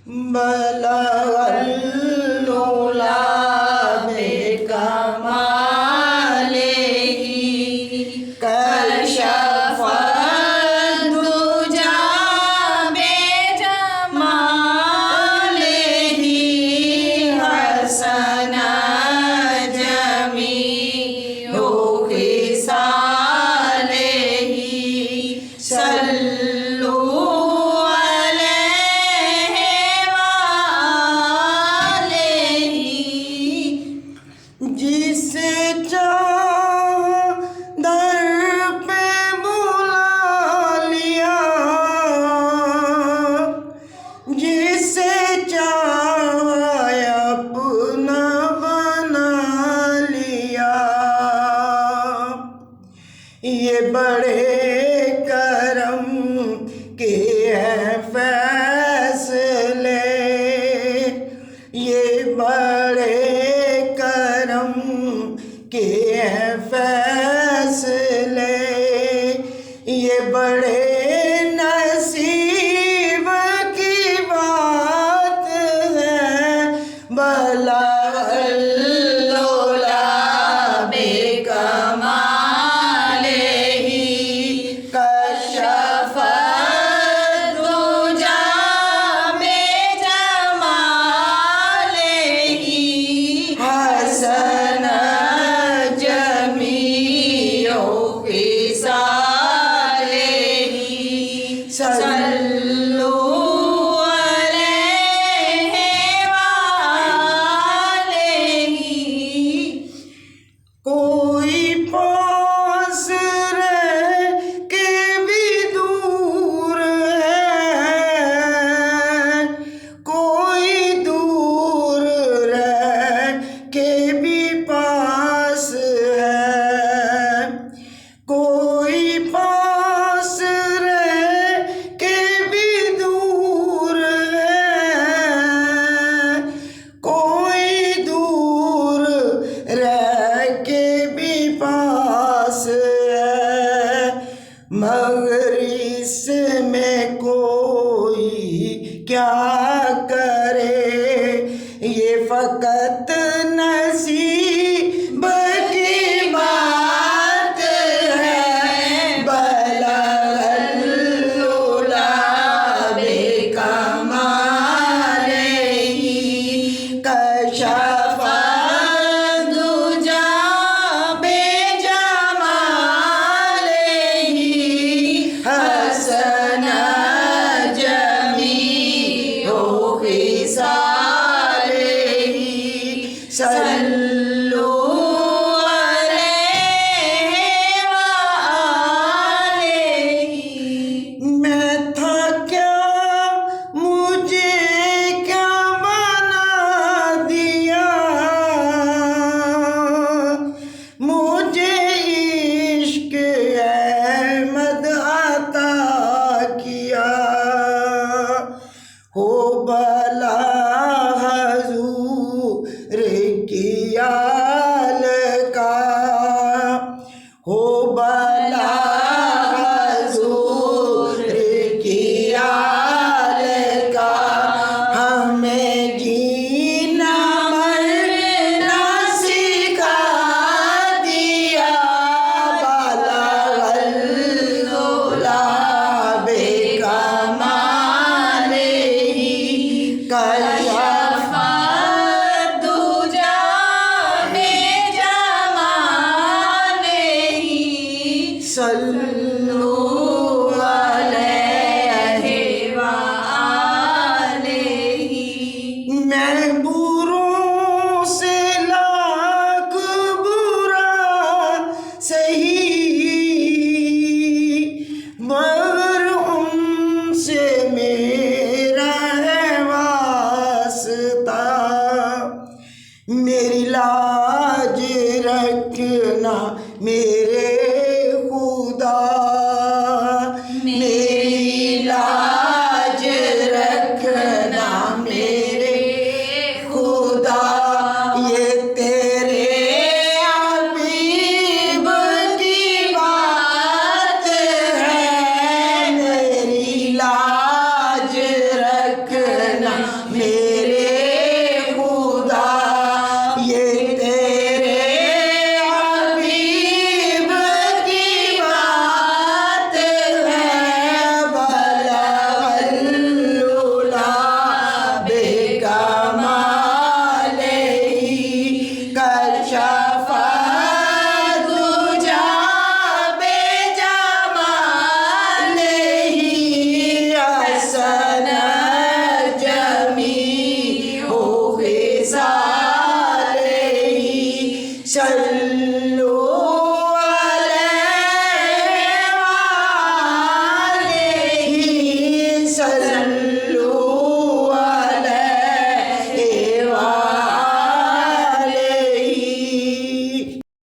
बलगल्लुला बेकमालिही कशफद्दुजा बेजमालिही हसन जमीउ खिसालिही सल्लू जिसे चाह दर पे बुला लिया, जिसे चाह अपना बना लिया। ये बड़े करम के हैं फैसले, ये बड़े करम के हैं फैसले, ये बड़े नसीब की बात है। बलगल्लुला बेकमालिही कशफद्दुजा बेजमालिही हसन जमीउ खिसालिही सल्लू अलैहि वालिही। कोई पास रह के भी दूर है, कोई दूर रह के भी पास है, कोई पास रह के भी दूर है, कोई दूर रह के भी पास है। मगर इसमें कोई क्या करे, ये फकत नसीब की बात है। बलगल्लुला बेकमालिही कशफद्दुजा बेजमालिही हसन जमीउ खिसालिही सल्लू अलैहि वालिही। मैं था क्या, मुझे क्या बना दिया, मुझे इश्क अहमद अता किया। हो भला हजूर की आल का, हो भला हजूर की आल का। हमें जीना मरना सिखा दिया। बलगल्लुला बेकमालिही कशफद्दुजा बेजमालिही सल्लू अलैहि वालिही। मैं बुरों से लाख बुरा सही, मगर उनसे मेरा है वास्ता। मेरी लाज रखना मेरे खुदा, मेरी लाज रखना मेरे खुदा। ये तेरे हबीब की बात है, मेरी लाज रखना रखना